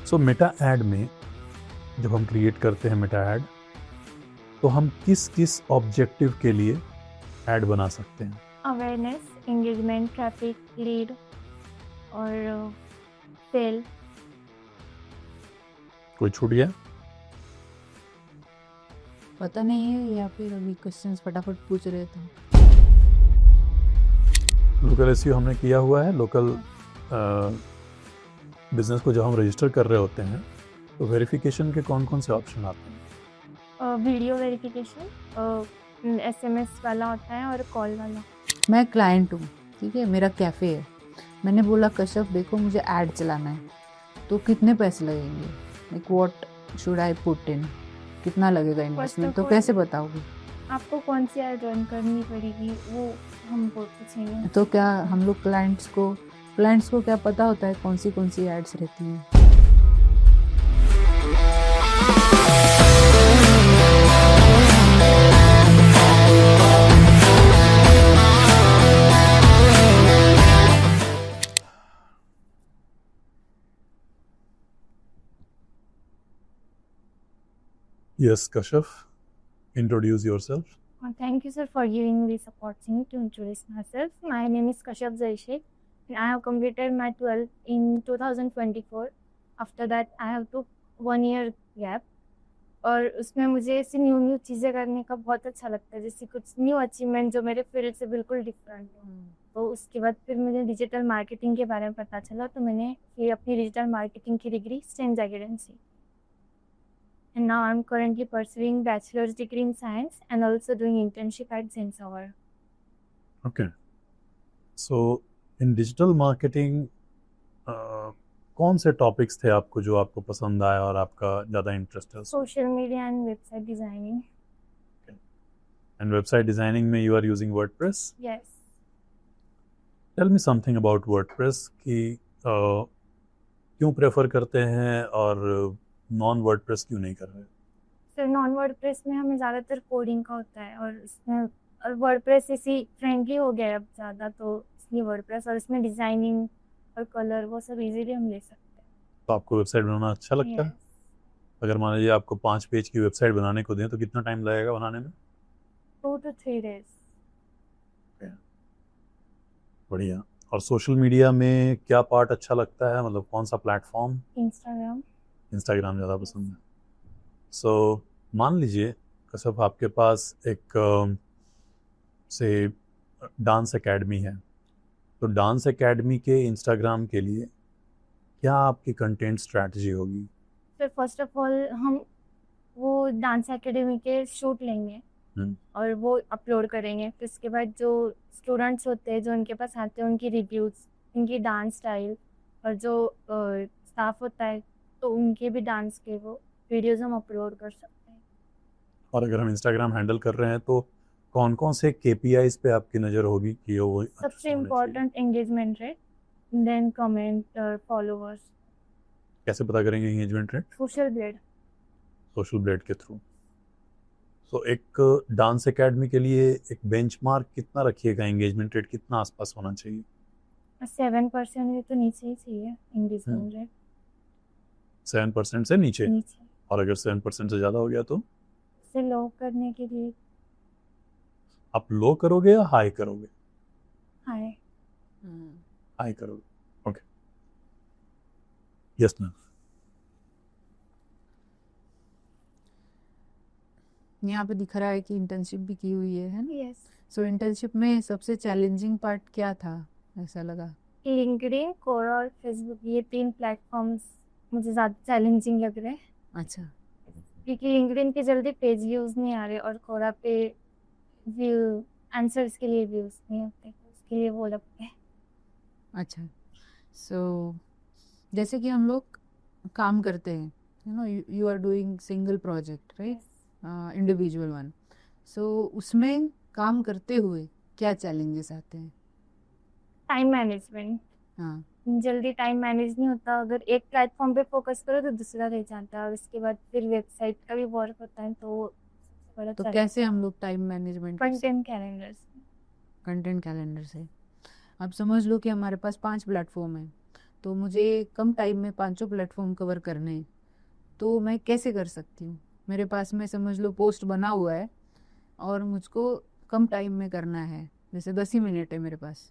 सो Meta ad में जब हम क्रिएट करते हैं मेटा ऐड, तो हम किस किस ऑब्जेक्टिव के लिए ऐड बना सकते हैं? अवेयरनेस, एंगेजमेंट, ट्रैफिक, लीड और सेल। कोई छूट गया? पता नहीं है, या फिर अभी क्वेश्चंस फटाफट पूछ रहे थे। लोकल एसईओ हमने किया हुआ है। लोकल बिजनेस को जब हम रजिस्टर कर रहे होते हैं तो वेरिफिकेशन के कौन कौन से ऑप्शन आते हैं? वीडियो वेरिफिकेशन, एसएमएस वाला होता है और कॉल वाला। मैं क्लाइंट हूँ, ठीक है, मेरा कैफ़े है। मैंने बोला कश्यप देखो मुझे ऐड चलाना है, तो कितने पैसे लगेंगे, like what should I put in, कितना लगेगा इन्वेस्टमेंट, तो कैसे बताओगे? आपको कौन सी ऐड रन करनी पड़ेगी वो हम पूछेंगे। तो क्या हम लोग क्लाइंट्स को क्या पता होता है कौन सी एड्स रहती हैं? Yes, Kashyap, introduce yourself. Thank you, sir, for giving me this opportunity to introduce myself. My name is Kashyap Zaishek, and I have completed my 12th in 2024. After that, I have took 1 year gap. और उसमें मुझे ऐसी new चीज़ें करने का बहुत अच्छा लगता है, जैसे कुछ न्यू अचीवमेंट जो मेरे फील्ड से बिल्कुल डिफरेंट हो। तो उसके बाद फिर मुझे डिजिटल मार्केटिंग के बारे में पता चला, तो मैंने फिर अपनी डिजिटल मार्केटिंग की डिग्री STAENZ Academy से। And now I'm currently pursuing bachelor's degree in science and also doing internship at SENS. Okay. So in digital marketing, कौन से टॉपिक्स थे आपको जो आपको पसंद आया और आपका ज़्यादा इंटरेस्ट है? Social media and website designing. And website designing में you are using WordPress? Yes. Tell me something about WordPress कि क्यों प्रेफर करते हैं और नॉन वर्डप्रेस क्यों नहीं कर रहे? सर, नॉन वर्डप्रेस में हमें ज़्यादातर कोडिंग का होता है और इसमें वर्डप्रेस इसी फ्रेंडली हो गया है अब ज़्यादा, तो इसलिए वर्डप्रेस, और इसमें डिज़ाइनिंग और कलर वो सब इजीली हम ले सकते हैं। तो आपको वेबसाइट बनाना अच्छा लगता है? अगर मान लीजिए आपको 5 पेज की वेबसाइट बनाने को दें तो कितना टाइम लगेगा बनाने में? 2 to 3 days। बढ़िया। और सोशल मीडिया में क्या पार्ट अच्छा लगता है, मतलब कौन सा प्लेटफॉर्म? इंस्टाग्राम ज़्यादा पसंद है। सो मान लीजिए कसब आपके पास एक से डांस एकेडमी है, तो डांस एकेडमी के इंस्टाग्राम के लिए क्या आपकी कंटेंट स्ट्रैटेजी होगी? सर, फर्स्ट ऑफ ऑल हम वो डांस एकेडमी के शूट लेंगे और वो अपलोड करेंगे। फिर उसके बाद जो स्टूडेंट्स होते हैं जो उनके पास आते हैं, उनकी रिव्यूज़, उनकी डांस स्टाइल, और जो स्टाफ होता है तो उनके भी डांस के वो वीडियोस हम अपलोड कर सकते हैं। और अगर हम इंस्टाग्राम हैंडल कर रहे हैं तो कौन कौन से KPIs पे आपकी नज़र होगी कि वो? सबसे important engagement rate, then comment और फॉलोवर्स। कैसे पता करेंगे एंगेजमेंट रेट? सोशल ब्लेड के थ्रू। सो एक डांस एकेडमी के लिए एक बेंचमार्क कितना रखिएगा, एंगेजमेंट रेट कितना आसपास होना चाहिए? 7% तो नीचे ही चाहिए एंगेजमेंट रेट। 7% से नीचे? और अगर 7% से ज़्यादा हो गया तो? इसे लो करने के लिए। आप लो करोगे या हाई करोगे? हाई करोगे। Okay, yes ma'am. यहाँ पे दिख रहा है कि इंटर्नशिप भी की हुई है ना? यस। सो इंटर्नशिप में सबसे चैलेंजिंग पार्ट क्या था, ऐसा लगा? लिंक्डइन, कोरा और फेसबुक, ये 3 प्लेटफॉर्म्स मुझे ज़्यादा चैलेंजिंग लग रहे हैं। अच्छा। क्योंकि लिंक्डइन पे जल्दी पेज व्यूज़ नहीं आ रहे और कोरा पे व्यू आंसर्स के लिए व्यूज़ नहीं होते, उसके लिए वो लगते हैं। अच्छा। सो जैसे कि हम लोग काम करते हैं, you are doing single project, right, individual one. So उसमें काम करते हुए क्या चैलेंजेस आते हैं? Time management. हाँ, जल्दी टाइम मैनेज नहीं होता। अगर एक प्लेटफॉर्म पे फोकस करो तो दूसरा रह जाता है, और उसके बाद फिर वेबसाइट का भी वर्क होता है, तो कैसे हम लोग टाइम मैनेजमेंट? कंटेंट कैलेंडर से। अब समझ लो कि हमारे पास 5 प्लेटफॉर्म है, तो मुझे कम टाइम में 5 प्लेटफॉर्म कवर करने हैं, तो मैं कैसे कर सकती हूँ? मेरे पास में समझ लो पोस्ट बना हुआ है और मुझको कम टाइम में करना है, जैसे 10 ही मिनट है मेरे पास,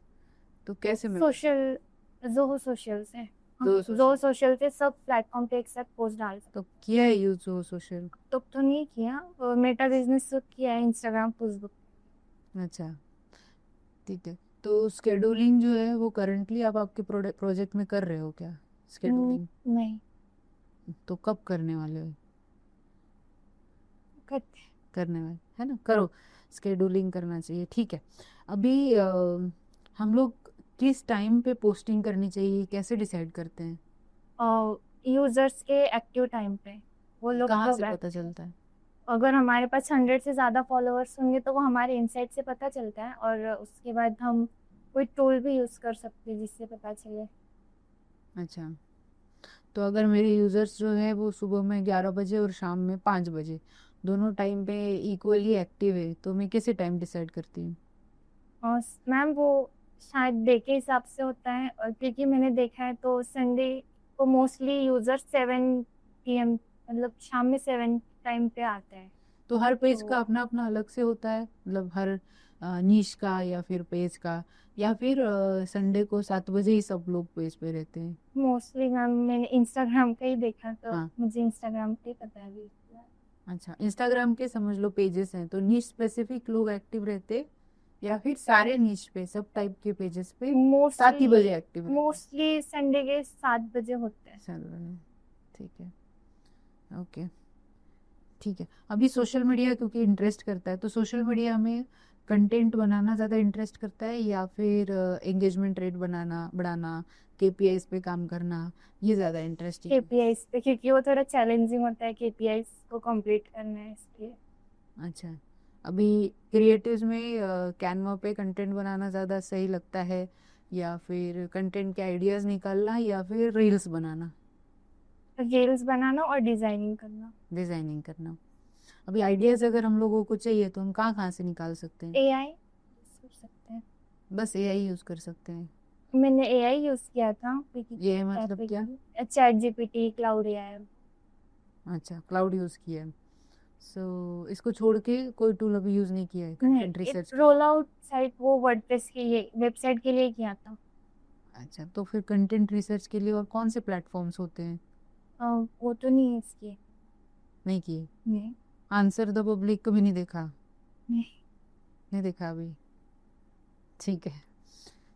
तो कैसे मैं सोशल ज़ोहो सोशल से ज़ोहो सोशल से सब प्लेटफॉर्म पे एक साथ पोस्ट डाल सकते। तो किया है यूज ज़ोहो सोशल? तो नहीं किया, मेटा बिजनेस तो किया है, इंस्टाग्राम, फेसबुक। अच्छा, ठीक है। तो स्केड्यूलिंग जो है वो करंटली आप आपके प्रोजेक्ट में कर रहे हो क्या स्केड्यूलिंग? नहीं तो कब करने वाले हो? करते। करने वाले है ना, करो, स्केड्यूलिंग करना चाहिए, ठीक है। अभी हम लोग किस टाइम पे पोस्टिंग करनी चाहिए, कैसे डिसाइड करते हैं? यूजर्स के एक्टिव टाइम पे, वो लोग कहाँ कब से पता active- चलता है? अगर हमारे पास 100 से ज़्यादा फॉलोअर्स होंगे तो वो हमारे इनसाइट से पता चलता है, और उसके बाद हम कोई टूल भी यूज़ कर सकते हैं जिससे पता चले। अच्छा, तो अगर मेरे यूजर्स जो है वो सुबह में 11 बजे और शाम में 5 बजे दोनों टाइम पे इक्वली एक्टिव है, तो मैं कैसे टाइम डिसाइड करती हूँ? और मैम वो शायद डे के हिसाब से होता है, और क्योंकि मैंने देखा है तो संडे को मोस्टली यूजर 7 PM, मतलब शाम में 7 टाइम पे आते हैं। तो हर पेज तो का अपना अपना अलग से होता है, मतलब हर नीश का या फिर पेज का, या फिर संडे को 7 बजे ही सब लोग पेज पे रहते हैं? मोस्टली मैम मैंने इंस्टाग्राम का ही देखा, तो हाँ, मुझे इंस्टाग्राम पे पता है अभी। अच्छा, इंस्टाग्राम के समझ लो पेजेस हैं, तो नीश स्पेसिफिक लोग एक्टिव रहते या फिर सारे नीश पे सब टाइप के पेजेस पे 7 ही बजे एक्टिव रहते? मोस्टली संडे के 7 बजे होते हैं। 7 बजे, ठीक है, ओके, ठीक है। अभी सोशल मीडिया क्योंकि इंटरेस्ट करता है, तो सोशल मीडिया में कंटेंट बनाना ज़्यादा इंटरेस्ट करता है या फिर एंगेजमेंट रेट बनाना बढ़ाना, केपीआईज पे काम करना, ये ज़्यादा इंटरेस्टिंग है? केपीआईज पे, क्योंकि वो थोड़ा चैलेंजिंग होता है केपीआईज को कंप्लीट करना है, इसलिए। अच्छा, अभी क्रिएटिव्स में कैनवा पे कंटेंट बनाना ज़्यादा सही लगता है, या फिर कंटेंट के आइडियाज़ निकालना, या फिर रील्स बनाना? रील्स बनाना और डिजाइनिंग करना। डिज़ाइनिंग करना। अभी आइडियाज़ अगर हम लोगों को चाहिए तो हम कहाँ कहाँ से निकाल सकते हैं? एआई कर सकते हैं। बस एआई यूज़ कर सकते हैं? मैंने एआई यूज किया था ये मतलब क्या? Chat GPT, Claude AI. अच्छा, क्लाउड यूज़ किया है। सो इसको छोड़ के कोई टूल अभी यूज़ नहीं किया है content research? Roll out site वो वर्डप्रेस के लिए, वेबसाइट के लिए किया था। अच्छा, तो फिर कंटेंट रिसर्च के लिए और कौन से प्लेटफॉर्म्स होते हैं? वो तो नहीं यूज किए। नहीं किए? नहीं। आंसर द पब्लिक कभी नहीं देखा? नहीं। नहीं देखा अभी, ठीक है।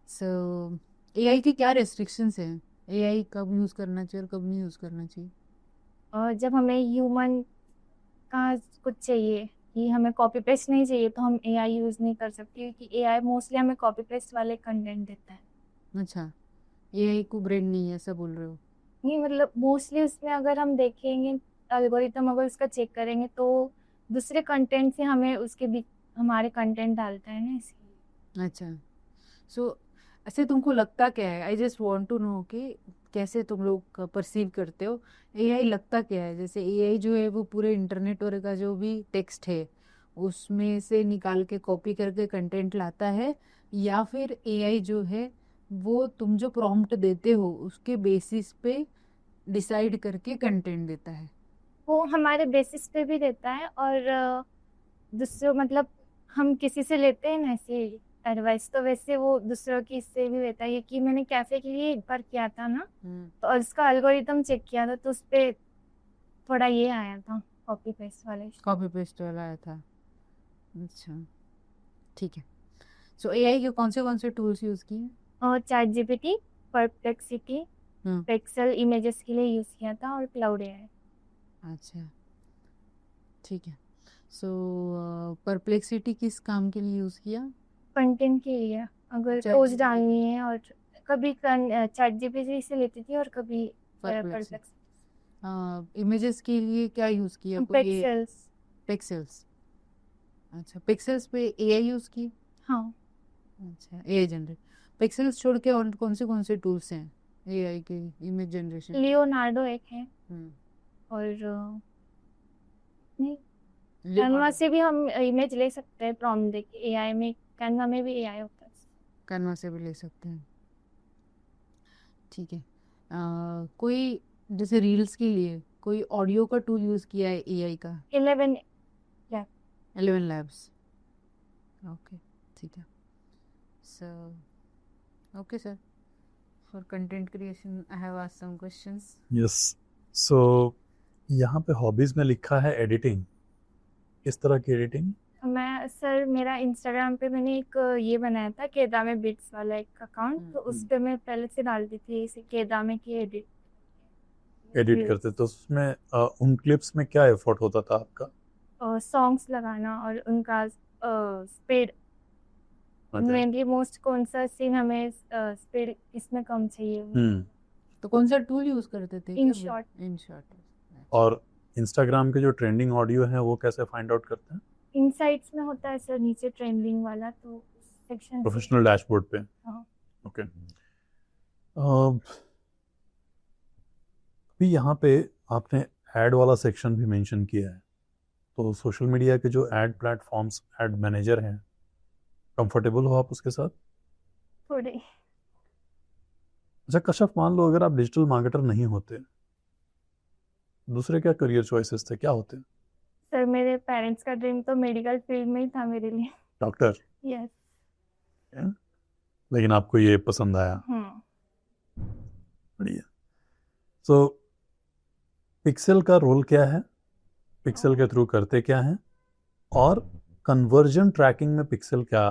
सो एआई की क्या रेस्ट्रिक्शंस हैं? एआई कब यूज़ करना चाहिए और कब नहीं यूज़ करना चाहिए? और जब हमें ह्यूमन का कुछ चाहिए, कि हमें कॉपी पेस्ट नहीं चाहिए, तो हम एआई यूज नहीं कर सकते, क्योंकि एआई मोस्टली हमें कॉपी पेस्ट वाले कंटेंट देता है। अच्छा, एआई को ब्रेन नहीं है ऐसा बोल रहे हो? नहीं, मतलब मोस्टली उसमें अगर हम देखेंगे, एल्गोरिथम अगर उसका चेक करेंगे तो दूसरे कंटेंट से हमें उसके बीच हमारे कंटेंट डालता है ना, इसलिए। अच्छा, सो ऐसे तुमको लगता क्या है? I just want to know कि कैसे तुम लोग परसीव करते हो एआई, लगता क्या है? जैसे एआई जो है वो पूरे इंटरनेट और का जो भी टेक्स्ट है उसमें से निकाल के कॉपी करके कंटेंट लाता है, या फिर एआई जो है वो तुम जो प्रॉम्प्ट देते हो उसके बेसिस पे डिसाइड करके कंटेंट देता है? वो हमारे बेसिस पे भी देता है, और दूसरों, मतलब हम किसी से लेते हैं ना ऐसे एडवाइस, तो वैसे वो दूसरों की इससे भी लेता है। कि मैंने कैफे के लिए एक बार किया था ना, तो उसका एल्गोरिथम चेक किया था, तो उस पे थोड़ा ये आया था, कॉपी पेस्ट वाले। कॉपी पेस्ट वाला आया था? अच्छा, ठीक है। सो एआई के कौन से टूल्स यूज किए? और चैट जीपीटी, परप्लेक्सिटी, हाँ, पिक्सल इमेजेस के लिए यूज किया था, और क्लाउड एआई। अच्छा, ठीक है। सो परप्लेक्सिटी किस काम के लिए यूज किया? कंटेंट के लिए, अगर पोस्ट डालनी है, और कभी चैट जीपीटी से लेती थी और कभी परप्लेक्सिटी। इमेजेस के लिए क्या यूज किया? कोई पिक्सेल्स। पिक्सेल्स? अच्छा, पिक्सेल्स पे एआई यूज की? हाँ। अच्छा, एआई जनरेट। पिक्सेल्स छोड़ के और कौन से टूल्स हैं एआई के इमेज जनरेशन? लियोनार्डो एक है, और नहीं, कैनवा से भी हम इमेज ले सकते हैं प्रॉम्प्ट देके, एआई में, कैनवा में भी एआई होता है। कैनवा से भी ले सकते हैं, ठीक है। कोई जैसे रील्स के लिए कोई ऑडियो का टूल यूज किया है एआई का? 11 11 labs. ओके, ठीक है. So, okay, sir. For content creation, I have asked some questions. Yes. So यहाँ पे हॉबीज में लिखा है एडिटिंग. किस तरह की एडिटिंग? मैं सर मेरा इंस्टाग्राम पे मैंने एक ये बनाया था केदामे बिट्स वाला एक अकाउंट, तो उस पे मैं पहले से डालती थी इसे केदामे की एडिट करते तो उसमें उन क्लिप्स में क्या एफर्ट होता था आपका? सॉन्ग्स लगाना और उनका स्पीड, मेनली मोस्ट कौन सा सीन हमें स्पीड इसमें कम चाहिए वो। तो कौन सा टूल यूज करते थे? InShot. InShot. और इंस्टाग्राम के जो ट्रेंडिंग ऑडियो है वो कैसे फाइंड आउट करते हैं? इनसाइट्स में होता है सर नीचे ट्रेंडिंग वाला, तो सेक्शन प्रोफेशनल डैशबोर्ड पे. हाँ. ओके. अभी यहाँ पे आपने ऐड वाला सेक्शन भी मेंशन किया है, तो सोशल मीडिया के जो ऐड प्लेटफॉर्म्स, ऐड मैनेजर हैं, कंफर्टेबल हो आप उसके साथ? थोड़े. अच्छा कश्यप, मान लो अगर आप डिजिटल मार्केटर नहीं होते, दूसरे क्या करियर चॉइसेस थे, क्या होते? सर मेरे पेरेंट्स का ड्रीम तो मेडिकल फील्ड में ही था मेरे लिए. डॉक्टर? यस. लेकिन आपको ये पसंद आया. बढ़िया. सो पिक्सेल का रोल क्या है, पिक्सेल के थ्रू करते क्या हैं, और कन्वर्जन ट्रैकिंग में पिक्सेल क्या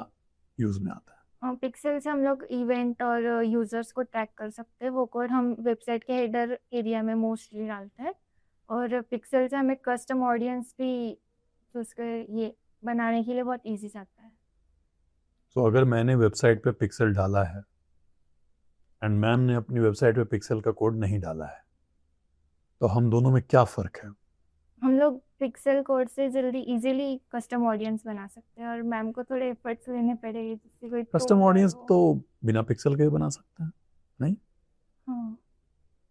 यूज में आता है? पिक्सेल से हम लोग इवेंट और यूजर्स को ट्रैक कर सकते हैं, वो कोड हम वेबसाइट के हेडर एरिया में मोस्टली डालते हैं, और पिक्सेल से हमें कस्टम ऑडियंस भी तो उसके ये बनाने के लिए बहुत इजी जाता है. तो अगर मैंने वेबसाइट पे पिक्सेल डाला है एंड मैम ने अपनी वेबसाइट पे पिक्सेल का कोड नहीं डाला है, तो हम दोनों में क्या फर्क है? हम लोग पिक्सेल कोड से जल्दी इजीली कस्टम ऑडियंस बना सकते हैं, और मैम को थोड़े एफर्ट्स लेने पड़ेंगे, जिससे कोई कस्टम ऑडियंस तो बिना पिक्सेल के भी बना सकते हैं, नहीं? हाँ.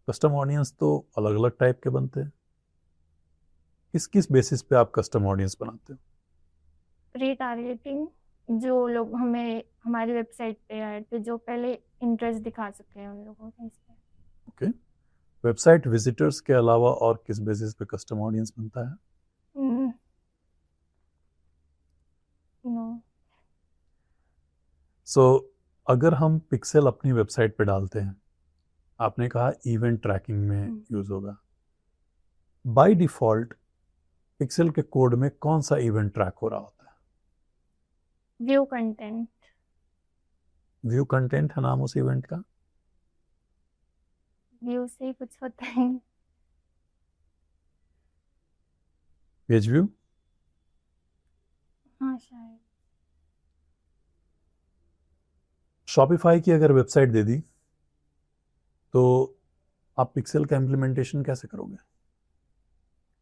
कस्टम ऑडियंस तो अलग अलग टाइप के बनते हैं. किस किस बेसिस पे आप कस्टम ऑडियंस बनाते हो? रीटारगेटिंग, जो लोग हमें हमारी वेबसाइट पे ऐड पे जो पहले इंटरेस्ट दिखा सके उन लोगों को इस पे. ओके. वेबसाइट विजिटर्स के अलावा और किस बेसिस पे कस्टम ऑडियंस बनता है? नो. सो अगर हम पिक्सेल अपनी वेबसाइट पे डालते हैं, आपने कहा इवेंट ट्रैकिंग में यूज होगा, बाय डिफॉल्ट पिक्सेल के कोड में कौन सा इवेंट ट्रैक हो रहा होता है? View content. व्यू कंटेंट है नाम उस इवेंट का? व्यू से ही कुछ होता है. Page view? हाँ शायद. शॉपिफाई की अगर वेबसाइट दे दी तो आप पिक्सेल का इम्प्लीमेंटेशन कैसे करोगे?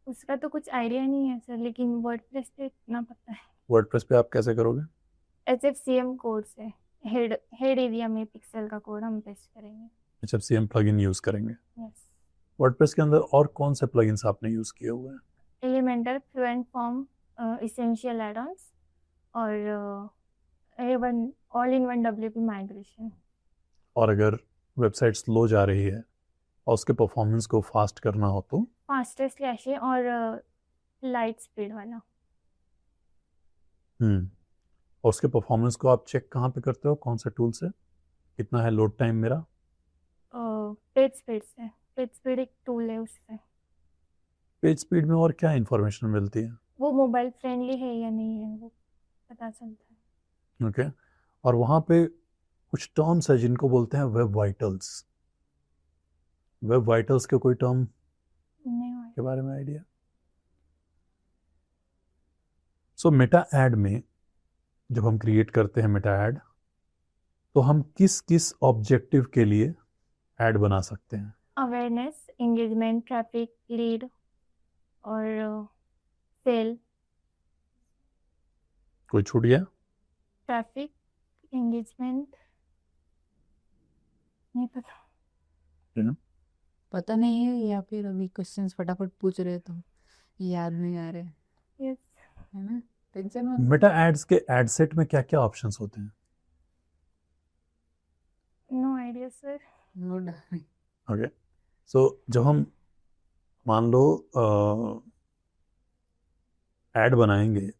उसका तो कुछ आइडिया नहीं है सर, लेकिन वर्डप्रेस पे इतना पता है. वर्डप्रेस पे आप कैसे करोगे? HFCM कोड से हेड एरिया में पिक्सेल का कोड हम पेस्ट करेंगे. HFCM प्लगइन यूज करेंगे. यस. वर्डप्रेस के अंदर और कौन से प्लगइन्स आपने यूज किए हुए हैं? Elementor, fluent form, essential add ons, और all in one WP migration. और अगर वेबसाइट स्लो जा रही है और उसके परफॉर्मेंस को फास्ट करना हो तो? फास्टेस्ट कैशे और लाइट स्पीड वाला. और उसके परफॉर्मेंस को आप चेक कहाँ पे करते हो, कौन से टूल से? कितना है लोड टाइम मेरा? पेज स्पीड से. पेज स्पीड एक टूल है, उससे. पेज स्पीड में और क्या इन्फॉर्मेशन मिलती है? वो मोबाइल फ्रेंडली है या नहीं है वो पता चलता है. ओके. और वहाँ पे कुछ टर्म्स है जिनको बोलते हैं वेब वाइटल्स. वेब वाइटल्स के कोई टर्म के बारे में आइडिया? सो मेटा ऐड में जब हम क्रिएट करते हैं मेटा ऐड, तो हम किस किस ऑब्जेक्टिव के लिए ऐड बना सकते हैं? अवेयरनेस, एंगेजमेंट, ट्रैफिक, लीड और सेल. कोई छूट गया? ट्रैफिक, एंगेजमेंट नहीं पता. पता नहीं है, या फिर अभी क्वेश्चंस फटाफट पूछ रहे तो याद नहीं आ रहे. यस. है ना, टेंशन मत. मेटा एड्स के एड सेट में क्या क्या ऑप्शंस होते हैं? No idea sir. No darling. Okay, so जब हम मान लो एड बनाएंगे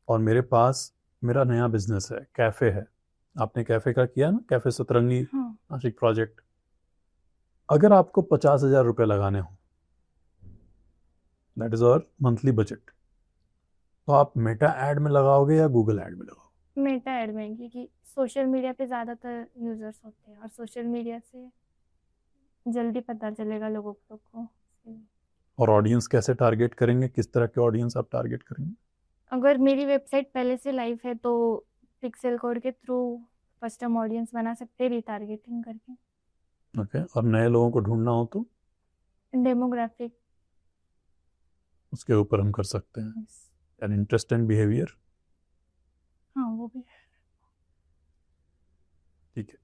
और मेरे पास मेरा नया बिजनेस है, कैफ़े है, आपने कैफ़े का किया ना, कैफ़े सतरंगी हाँ नासिक प्रोजेक्ट, अगर आपको 50,000 रुपये लगाने हो, that is our monthly budget, तो आप मेटा ऐड में लगाओगे या गूगल ऐड में लगाओगे? मेटा ऐड में, क्योंकि सोशल मीडिया पे ज़्यादातर यूजर्स होते हैं और सोशल मीडिया से जल्दी पता चलेगा लोगों को। और ऑडियंस कैसे टारगेट करेंगे, किस तरह के ऑडियंस आप टारगेट करेंगे? अगर मेरी वेबसाइट पहले से लाइव है तो पिक्सेल कोड के थ्रू कस्टम ऑडियंस बना सकते हैं रिटारगेटिंग करके। ओके, और नए लोगों को ढूंढना हो तो डेमोग्राफिक, उसके ऊपर हम कर सकते हैं, एंड इंटरेस्ट एंड बिहेवियर। हाँ वो भी। ठीक है,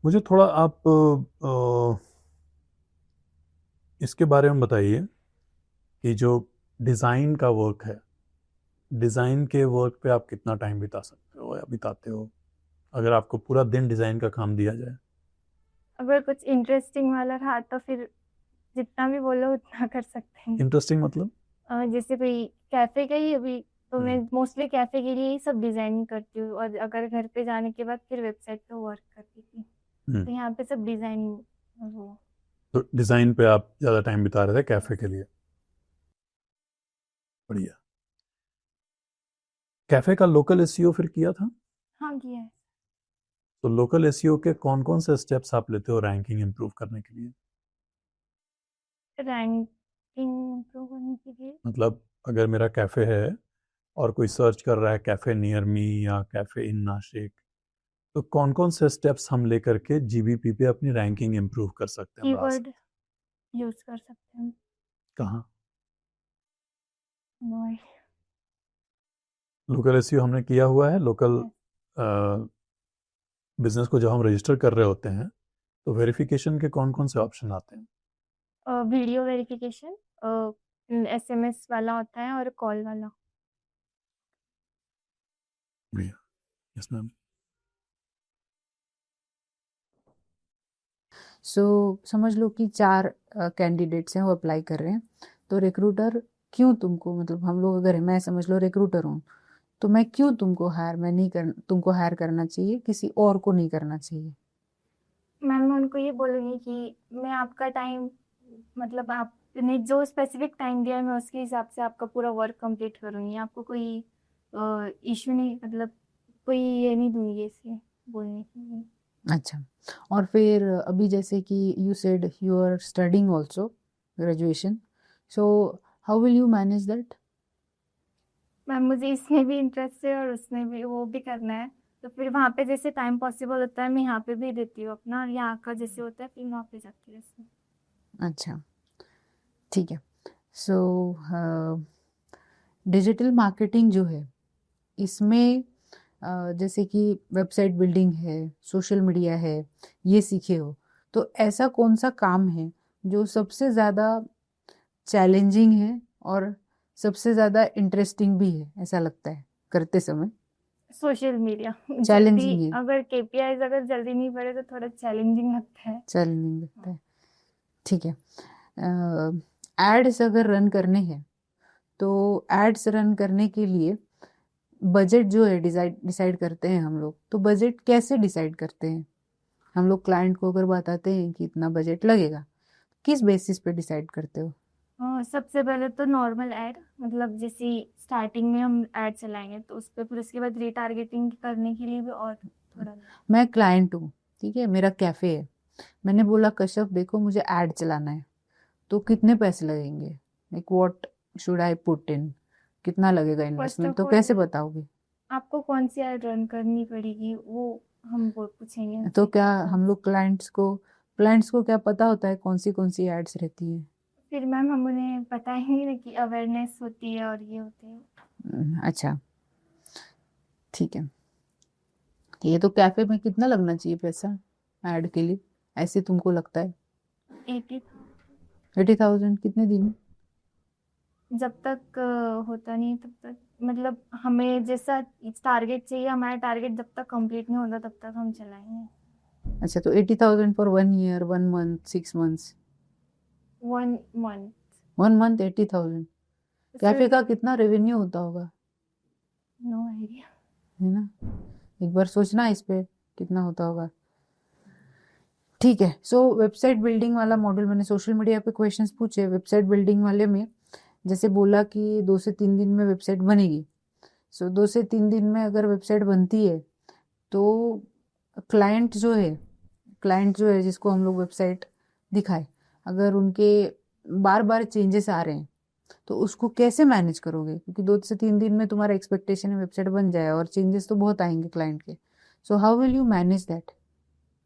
मुझे थोड़ा आप इसके बारे में बताइए कि जो डिज़ाइन का वर्क है, डिज़ाइन के वर्क पे आप कितना टाइम बिता सकते हो या बिताते हो, अगर आपको पूरा दिन डिज़ाइन का काम दिया जाए? अगर कुछ इंटरेस्टिंग वाला रहा तो फिर जितना भी बोलो उतना कर सकते हैं। इंटरेस्टिंग मतलब? जैसे कोई कैफे का ही अभी, तो मैं मोस्टली कैफे के लिए ही सब डिजाइनिंग करती हूँ, और अगर घर पे जाने के बाद फिर वेबसाइट पे वर्क करती थी, तो यहाँ पे सब डिजाइन वो। तो डिज़ाइन पे आप ज़्यादा टाइम बिता रहे थे कैफ़े के लिए, बढ़िया। कैफ़े का लोकल एसईओ फिर किया था? हाँ किया है। तो लोकल एसईओ के कौन कौन से स्टेप्स आप लेते हो रैंकिंग इंप्रूव करने के लिए? रैंकिंग इम्प्रूव करने के लिए मतलब अगर मेरा कैफ़े है और कोई सर्च कर रहा है कैफ़े नियर मी या कैफ़े इन नासिक, तो कौन कौन से स्टेप्स हम लेकर के जीबीपी पे अपनी रैंकिंग इंप्रूव कर सकते हैं, बढ़ा कीवर्ड सकते यूज कर सकते हैं। हैं? कहाँ? नो। लोकल एसईओ हमने किया हुआ है। लोकल बिजनेस को जब हम रजिस्टर कर रहे होते हैं तो वेरिफिकेशन के कौन कौन से ऑप्शन आते हैं? वीडियो वेरिफिकेशन, एसएमएस वाला होता है और कॉल वाला। बढ़िया, यस मैम। सो समझ लो कि 4 कैंडिडेट्स हैं, वो अप्लाई कर रहे हैं, तो रिक्रूटर क्यों तुमको, मतलब हम लोग, अगर मैं समझ लो रिक्रूटर हूँ, तो मैं क्यों तुमको हायर, मैं नहीं कर, तुमको हायर करना चाहिए, किसी और को नहीं करना चाहिए? मैम मैं उनको ये बोलूँगी कि मैं आपका टाइम, मतलब आपने जो स्पेसिफिक टाइम दिया है मैं उसके हिसाब से आपका पूरा वर्क कंप्लीट करूँगी, आपको कोई इशू नहीं, मतलब कोई ये नहीं दूंगी ऐसे बोलने के लिए। अच्छा, और फिर अभी जैसे कि you said you are studying also graduation, so how will you manage that? Ma'am मुझे इसमें भी इंटरेस्ट है और उसमें भी, वो भी करना है, तो फिर वहाँ पे जैसे टाइम पॉसिबल होता है मैं यहाँ पे भी देती हूँ अपना, और यहाँ का जैसे होता है फिर मैं वहाँ पे जाती हूँ ऐसे। अच्छा, ठीक है। सो डिजिटल मार्केटिंग जो है, इसमें जैसे कि वेबसाइट बिल्डिंग है, सोशल मीडिया है, ये सीखे हो, तो ऐसा कौन सा काम है जो सबसे ज़्यादा चैलेंजिंग है और सबसे ज़्यादा इंटरेस्टिंग भी है, ऐसा लगता है करते समय? सोशल मीडिया जल्दी, चैलेंजिंग है, अगर केपीआईज अगर जल्दी नहीं पड़े तो थोड़ा चैलेंजिंग लगता है। चैलेंजिंग लगता है, ठीक है। एड्स अगर रन करने हैं, तो एड्स रन करने के लिए बजट जो है डिसाइड करते हैं हम लोग, तो बजट कैसे डिसाइड करते हैं? हम लोग क्लाइंट को अगर बताते हैं कि इतना बजट लगेगा, किस बेसिस पे डिसाइड करते हो? सबसे पहले तो नॉर्मल ऐड, मतलब जैसे स्टार्टिंग में हम ऐड चलाएंगे तो उस पर, फिर उसके बाद रीटारगेटिंग करने के लिए भी और थोड़ा। मैं क्लाइंट हूँ, ठीक है, मेरा कैफे है, मैंने बोला कश्यप देखो मुझे ऐड चलाना है, तो कितने पैसे लगेंगे, like what should I put in, कितना लगेगा फर्स्ट इन्वेस्टमेंट, ऑफ तो ऑल कैसे बताओगे? आपको कौन सी ऐड रन करनी पड़ेगी वो हम वो पूछेंगे तो उनसे क्या कि हम लोग क्लाइंट्स को क्या पता होता है कौन सी एड्स रहती है? फिर मैम हम उन्हें बताएंगे ना कि अवेयरनेस होती है और ये होते हैं। अच्छा, ठीक है। ये तो कैफे में कितना लगना चाहिए पैसा ऐड के लिए, ऐसे तुमको लगता है? 80, 80,000 कितने दिन? जब तक होता नहीं तब तक, मतलब हमें जैसा टारगेट चाहिए, हमारा टारगेट जब तक कंप्लीट नहीं होता तब तक हम चलाएंगे। अच्छा, तो 80,000 for 1 year, 1 month, 6 months? 1 month. 1 month 80,000। Cafe का कितना रेवेन्यू होता होगा? No idea. है ना, एक बार सोचना इस पे कितना होता होगा। ठीक है, सो वेबसाइट बिल्डिंग वाला मॉडल, मैंने सोशल मीडिया पे क्वेश्चंस पूछे। वेबसाइट बिल्डिंग वाले में जैसे बोला कि 2 से 3 दिन में वेबसाइट बनेगी। सो 2 से 3 दिन में अगर वेबसाइट बनती है तो क्लाइंट जो है जिसको हम लोग वेबसाइट दिखाए, अगर उनके बार बार चेंजेस आ रहे हैं तो उसको कैसे मैनेज करोगे? क्योंकि 2 से 3 दिन में तुम्हारा एक्सपेक्टेशन है वेबसाइट बन जाए और चेंजेस तो बहुत आएंगे क्लाइंट के। सो how will you manage that?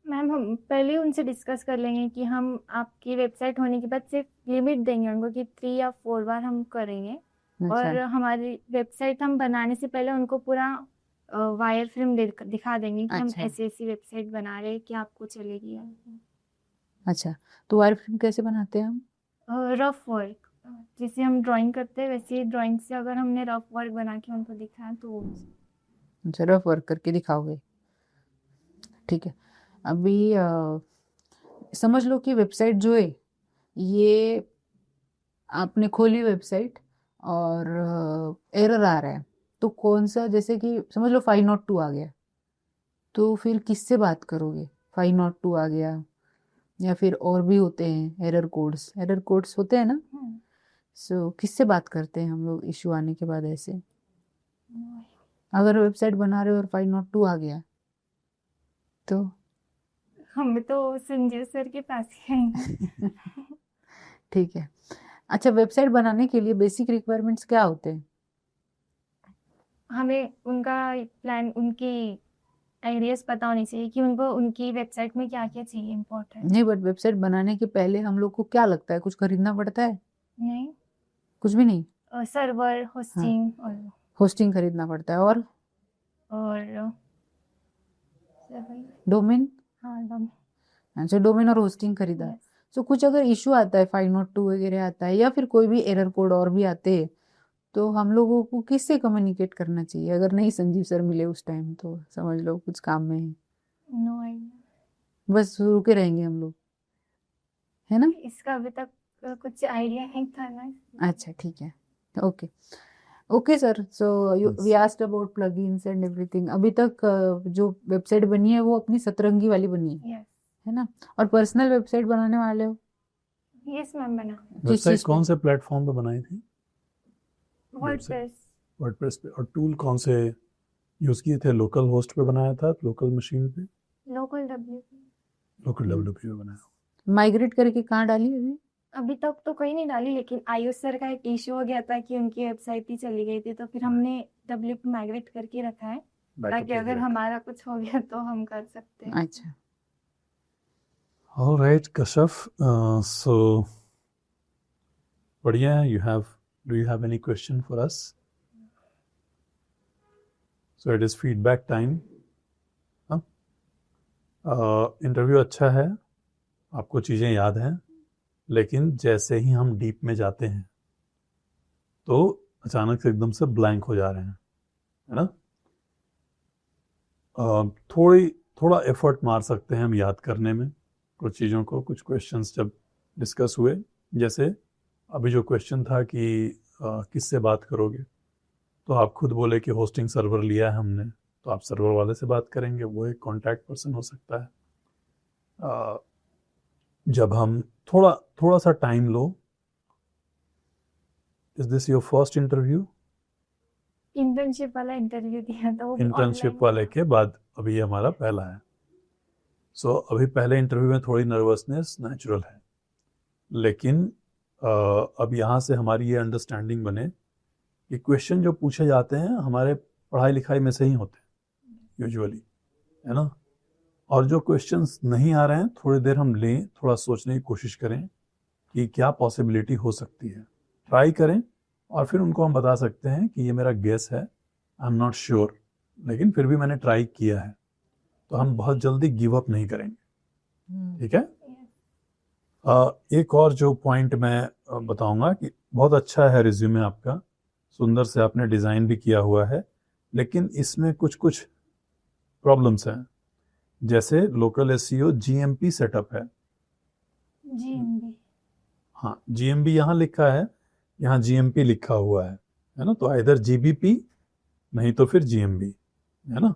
Ma'am, हम पहले उनसे डिस्कस कर लेंगे कि हम आपकी वेबसाइट होने के बाद सिर्फ लिमिट देंगे उनको कि 3 या 4 बार हम करेंगे। और अच्छा, हमारी वेबसाइट हम बनाने से पहले उनको पूरा वायर फ्रेम दिखा देंगे कि हम अच्छा, ऐसी वेबसाइट बना रहे हैं कि आपको चलेगी। अच्छा, तो वायर फ्रेम कैसे बनाते हैं हम? रफ वर्क, जैसे हम ड्राइंग करते हैं वैसे ही ड्राइंग से अगर हमने रफ वर्क बना के उनको दिखाया तो अच्छा, रफ वर्क करके दिखाओगे, ठीक है। अभी समझ लो कि वेबसाइट जो है ये आपने खोली वेबसाइट और एरर आ रहा है, तो कौन सा, जैसे कि समझ लो 502 आ गया, तो फिर किससे बात करोगे? 502 आ गया या फिर और भी होते हैं एरर कोड्स होते हैं ना, सो किससे बात करते हैं हम लोग इशू आने के बाद? ऐसे अगर वेबसाइट बना रहे हो और 502 आ गया तो हम तो संजय सर के पास ही आएंगे। ठीक है। अच्छा, वेबसाइट बनाने के लिए बेसिक रिक्वायरमेंट्स क्या होते हैं? हमें उनका प्लान, उनकी आइडियाज पता होनी चाहिए कि उनको उनकी वेबसाइट में क्या क्या चाहिए इम्पोर्टेंट। नहीं, बट वेबसाइट बनाने के पहले हम लोग को क्या लगता है, कुछ खरीदना पड़ता है? नहीं, कुछ भी नहीं? सर्वर, हाँ, होस्टिंग होस्टिंग खरीदना पड़ता है और और डोमेन। हाँ, डोमेन। अच्छा, डोमेन और होस्टिंग खरीदा। Yes. सो कुछ अगर इशू आता है, 502 वगैरह आता है या फिर कोई भी एरर कोड और भी आते हैं, तो हम लोगों को किससे कम्युनिकेट करना चाहिए? अगर नहीं संजीव सर मिले उस टाइम तो समझ लो कुछ काम में है, नो आइडिया, बस रुके रहेंगे हम लोग, है ना? इसका अभी तक कुछ आइडिया नहीं था ना। अच्छा, ठीक है, okay, okay sir. So we asked about plugins and everything. अभी तक जो वेबसाइट बनी है वो अपनी सतरंगी वाली बनी है, यस, है ना? और पर्सनल वेबसाइट बनाने वाले हो? यस मैम, बना। किस वेबसाइट चीज कौन पे? से प्लेटफॉर्म पे बनाई थी? वर्डप्रेस। वर्डप्रेस पे। और टूल कौन से यूज किए थे? लोकल होस्ट पे बनाया था, लोकल मशीन पे? Local W. लोकल डब्ल्यूपी पे बनाया। माइग्रेट करके कहाँ डाली अभी? अभी तक तो कहीं नहीं डाली, लेकिन आयुष सर का एक इशू हो गया था कि उनकी वेबसाइट ही चली गई थी, तो फिर हमने डब्ल्यू पे माइग्रेट करके रखा है ताकि अगर हमारा कुछ हो गया तो हम कर सकते हैं। अच्छा, All right, Kashaf. So बढ़िया है. Do you have any question for us? So it is feedback time. Interview अच्छा है, आपको चीज़ें याद हैं, लेकिन जैसे ही हम डीप में जाते हैं तो अचानक से एकदम से ब्लैंक हो जा रहे हैं, है ना? थोड़ा एफर्ट मार सकते हैं हम याद करने में कुछ चीज़ों को, कुछ क्वेश्चंस जब डिस्कस हुए, जैसे अभी जो क्वेश्चन था कि किससे बात करोगे, तो आप खुद बोले कि होस्टिंग सर्वर लिया है हमने, तो आप सर्वर वाले से बात करेंगे, वो एक कॉन्टैक्ट पर्सन हो सकता है। जब हम थोड़ा सा time low. Is this your first interview? Internship वाला इंटरव्यू दिया था, वो भी इंटर्नशिप ऑनलाइन। वाले के बाद अभी हमारा पहला है। सो अभी पहले इंटरव्यू में थोड़ी नर्वसनेस नेचुरल है, लेकिन अब यहाँ से हमारी ये अंडरस्टैंडिंग बने कि क्वेश्चन जो पूछे जाते हैं हमारे पढ़ाई लिखाई में से ही होते हैं यूजुअली, है ना? और जो क्वेश्चंस नहीं आ रहे हैं, थोड़ी देर हम लें, थोड़ा सोचने की कोशिश करें कि क्या पॉसिबिलिटी हो सकती है, ट्राई करें, और फिर उनको हम बता सकते हैं कि ये मेरा गेस है, आई एम नॉट श्योर, लेकिन फिर भी मैंने ट्राई किया है। तो हम बहुत जल्दी गिव अप नहीं करेंगे, ठीक है? एक और जो पॉइंट मैं बताऊंगा कि बहुत अच्छा है रिज्यूमे आपका, सुंदर से आपने डिज़ाइन भी किया हुआ है, लेकिन इसमें कुछ प्रॉब्लम्स हैं। जैसे लोकल एसईओ जीएमपी सेटअप है, GMB। हाँ जीएमबी यहाँ लिखा है, यहाँ जीएमपी लिखा हुआ है ना, तो इधर जीबीपी नहीं तो फिर जीएमबी, है ना।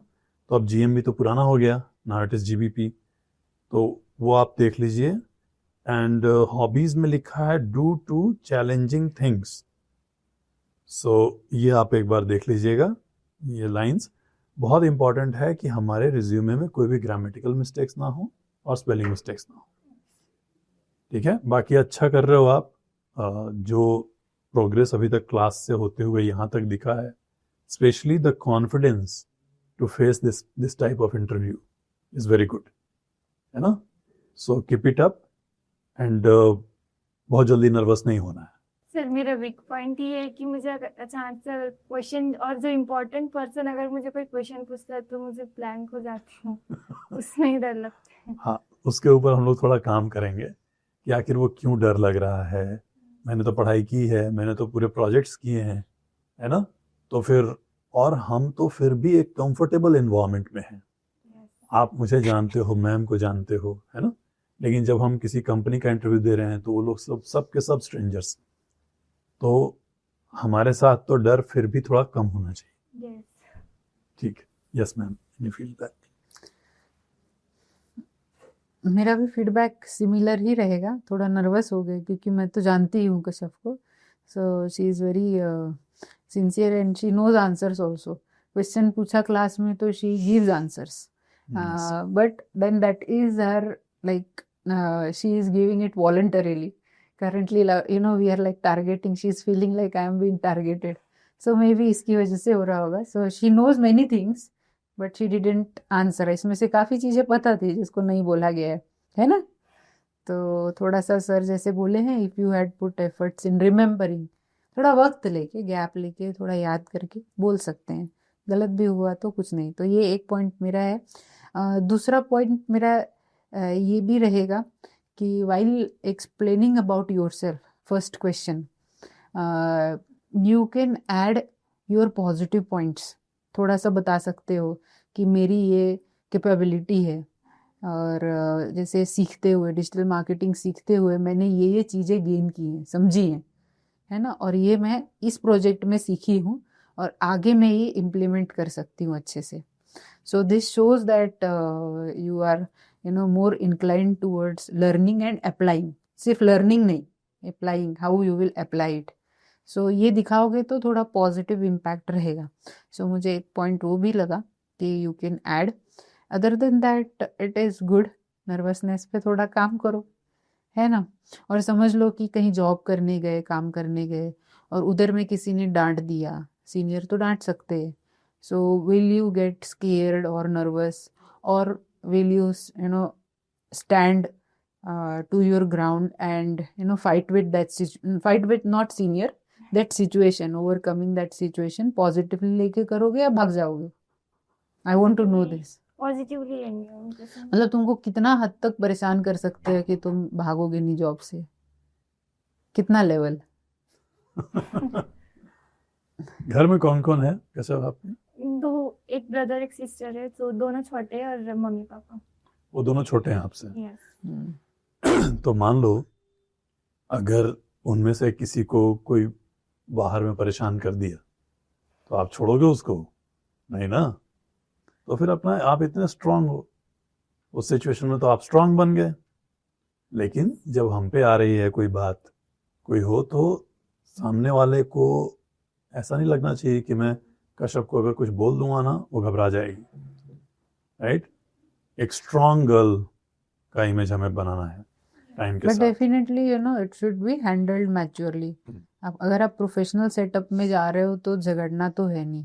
तो अब जीएमबी तो पुराना हो गया, नाउ इट इज जीबीपी, तो वो आप देख लीजिए। एंड हॉबीज में लिखा है डू टू चैलेंजिंग थिंग्स, सो ये आप एक बार देख लीजिएगा। ये लाइंस बहुत इंपॉर्टेंट है कि हमारे रिज्यूमे में कोई भी ग्रामेटिकल मिस्टेक्स ना हो और स्पेलिंग मिस्टेक्स ना हो, ठीक है। बाकी अच्छा कर रहे हो आप, जो प्रोग्रेस अभी तक क्लास से होते हुए यहाँ तक दिखा है, specially the confidence to face this type of interview is very good, है ना। So keep it up and बहुत जल्दी नर्वस नहीं होना है। सर मेरा वीक पॉइंट ये है कि मुझे अचानक से क्वेश्चन, और जो इम्पोर्टेंट पर्सन अगर मुझे कोई क्वेश्चन पूछता है तो मुझे ब्लैंक हो जाती हूँ, उसमें ही डर लगता है। हाँ, उसके ऊपर हम लोग थोड़ा काम करेंगे कि आखिर वो क्यों डर लग रहा है। मैंने तो पढ़ाई की है, मैंने तो पूरे प्रोजेक्ट्स किए हैं, है ना। तो फिर, और हम तो फिर भी एक कंफर्टेबल एनवायरनमेंट में हैं। आप मुझे जानते हो, मैम को जानते हो, है ना। लेकिन जब हम किसी कंपनी का इंटरव्यू दे रहे हैं तो वो लोग सब के सब स्ट्रेंजर्स, तो हमारे साथ तो डर फिर भी थोड़ा कम होना चाहिए। ठीक है, yes ma'am, you feel that? मेरा भी फीडबैक सिमिलर ही रहेगा, थोड़ा नर्वस हो गए क्योंकि मैं तो जानती ही हूँ कश्यप को। So she is very sincere and she knows answers also. Question पूछा क्लास में तो she gives answers, but then that is her like she is giving it voluntarily. Currently, you know, we are like targeting. She's feeling like I am being targeted. So maybe इसकी वजह से हो रहा होगा. So she knows many things, but she didn't answer. इसमें से काफ़ी चीज़ें पता थी जिसको नहीं बोला गया है ना। तो थोड़ा सा सर जैसे बोले हैं, if you had put efforts in remembering, थोड़ा वक्त लेके, गैप लेके, थोड़ा याद करके बोल सकते हैं। गलत भी हुआ तो कुछ नहीं। तो ये एक पॉइंट मेरा है। दूसरा पॉइंट मेरा ये भी रहेगा कि while explaining about yourself, first question, you can add your positive points. थोड़ा सा बता सकते हो कि मेरी ये कैपेबिलिटी है, और जैसे सीखते हुए, डिजिटल मार्केटिंग सीखते हुए मैंने ये चीज़ें गेन की हैं, समझी हैं, है ना, और ये मैं इस प्रोजेक्ट में सीखी हूँ और आगे मैं ये इम्प्लीमेंट कर सकती हूँ अच्छे से। So this shows that you are more inclined towards learning and applying. सिर्फ learning नहीं, applying, how you will apply it. So ये दिखाओगे तो थोड़ा positive impact रहेगा। So मुझे एक point वो भी लगा कि you can add. Other than that, it is good. Nervousness पे थोड़ा काम करो, है ना। और समझ लो कि कहीं जॉब करने गए, काम करने गए, और उधर में किसी ने डांट दिया, सीनियर तो डांट सकते हैं। So will you get scared or nervous, or will you stand to your ground and fight with not senior, that situation, overcoming that situation positively लेके करोगे या भाग जाओगे? I want to know this. Positively लेंगे। मतलब तुमको कितना हद तक परेशान कर सकते हैं कि तुम भागोगे नहीं जॉब से? कितना लेवल? घर में कौन कौन है कैसे आपने? एक ब्रदर एक सिस्टर है, तो दोनों छोटे हैं, और मम्मी पापा। वो दोनों छोटे हैं आपसे? yes. तो मान लो अगर उनमें से किसी को कोई बाहर में परेशान कर दिया तो आप छोड़ोगे उसको? नहीं ना। तो फिर अपना, आप इतने स्ट्रांग हो, उस सिचुएशन में तो आप स्ट्रांग बन गए। लेकिन जब हम पे आ रही है कोई बात, कोई हो, तो सामने वाले को ऐसा नहीं लगना चाहिए कि मैं कश्यप को अगर कुछ बोल दूंगा ना वो घबरा जाएगी, राइट। एक स्ट्रांग गर्ल का इमेज हमें बनाना है टाइम के साथ। Definitely it should be handled maturely. अगर आप प्रोफेशनल सेटअप में जा रहे हो तो झगड़ना तो है नहीं।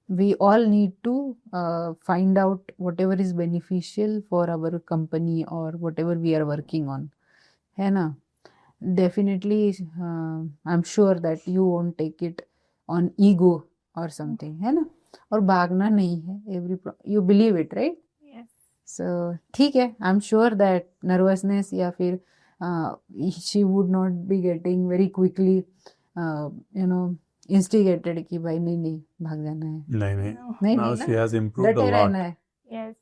We all need to find out whatever is beneficial for our company और whatever we are working on, है ना। Definitely I am sure that you won't take it on ego और समथिंग, है ना। और भागना नहीं है, you believe it, right. So ठीक है, I am sure that nervousness या फिर she would not be getting very quickly instigated कि भाई नहीं भाग जाना है। नहीं, now she has improved a lot. yes.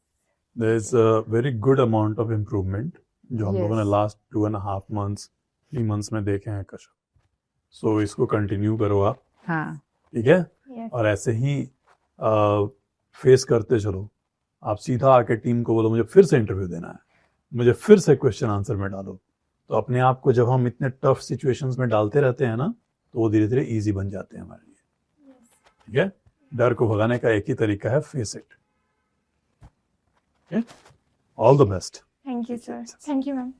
There is a very good amount of improvement जो हम लोगों ने Yes. लास्ट 2.5 months 3 months में देखे हैं कश्यप. सो इसको कंटिन्यू करो आप, हाँ ठीक है, Yes. और ऐसे ही फेस करते चलो. आप सीधा आके टीम को बोलो मुझे फिर से इंटरव्यू देना है, मुझे फिर से क्वेश्चन आंसर में डालो. तो अपने आप को जब हम इतने टफ सिचुएशंस में डालते रहते हैं ना, तो वो धीरे धीरे इजी बन जाते हैं हमारे लिए. ठीक है, डर को भगाने का एक ही तरीका है, face it. All the best. Thank you, sir. Thank you, ma'am.